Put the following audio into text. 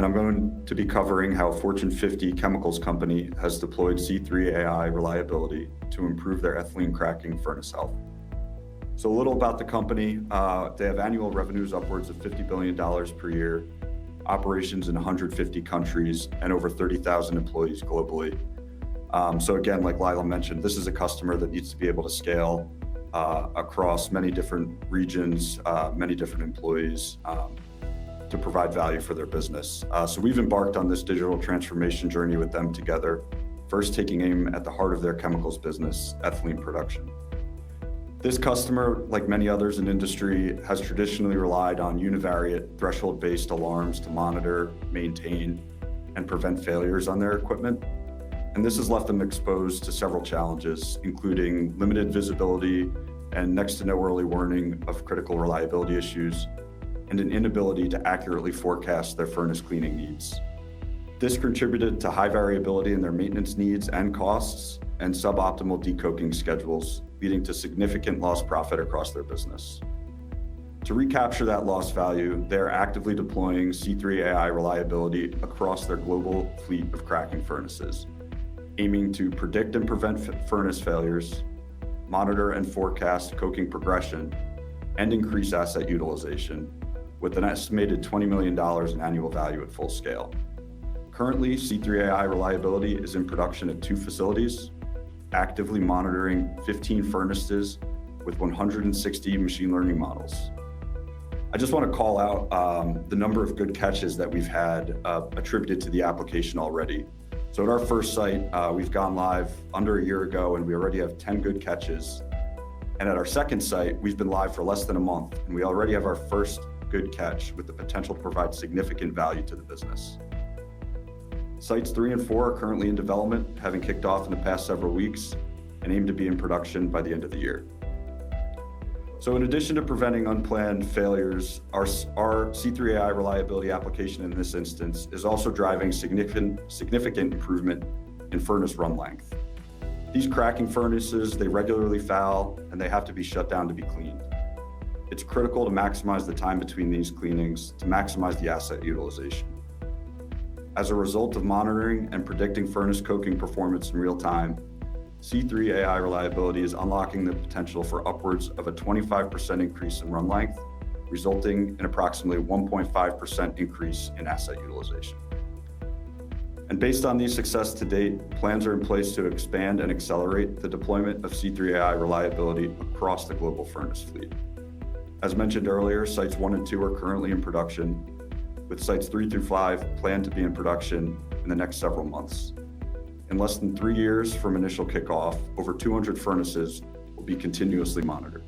and I'm going to be covering how a Fortune 50 chemicals company has deployed C3 AI reliability to improve their ethylene cracking furnace health. So a little about the company. They have annual revenues upwards of $50 billion per year, operations in 150 countries, and over 30,000 employees globally. So again, like Lila mentioned, this is a customer that needs to be able to scale across many different regions, many different employees to provide value for their business. So we've embarked on this digital transformation journey with them together, first taking aim at the heart of their chemicals business, ethylene production. This customer, like many others in industry, has traditionally relied on univariate threshold-based alarms to monitor, maintain, and prevent failures on their equipment. And this has left them exposed to several challenges, including limited visibility and next to no early warning of critical reliability issues, and an inability to accurately forecast their furnace cleaning needs. This contributed to high variability in their maintenance needs and costs, and suboptimal decoking schedules, leading to significant lost profit across their business. To recapture that lost value, they are actively deploying C3 AI reliability across their global fleet of cracking furnaces, aiming to predict and prevent furnace failures, monitor and forecast coking progression, and increase asset utilization, with an estimated $20 million in annual value at full scale. Currently, C3 AI reliability is in production at 2 facilities, actively monitoring 15 furnaces with 160 machine learning models. I just want to call out the number of good catches that we've had attributed to the application already. So at our first site, we've gone live under a year ago, and we already have 10 good catches. And at our second site, we've been live for less than a month, and we already have our first good catch with the potential to provide significant value to the business. Sites 3 and 4 are currently in development, having kicked off in the past several weeks, and aim to be in production by the end of the year. So in addition to preventing unplanned failures, our C3 AI reliability application in this instance is also driving significant improvement in furnace run length. These cracking furnaces, they regularly foul, and they have to be shut down to be cleaned. It's critical to maximize the time between these cleanings to maximize the asset utilization. As a result of monitoring and predicting furnace coking performance in real time, C3 AI reliability is unlocking the potential for upwards of a 25% increase in run length, resulting in approximately 1.5% increase in asset utilization. And based on these success to date, plans are in place to expand and accelerate the deployment of C3 AI reliability across the global furnace fleet. As mentioned earlier, sites 1 and 2 are currently in production, with sites 3 through 5 planned to be in production in the next several months. In less than 3 years from initial kickoff, over 200 furnaces will be continuously monitored.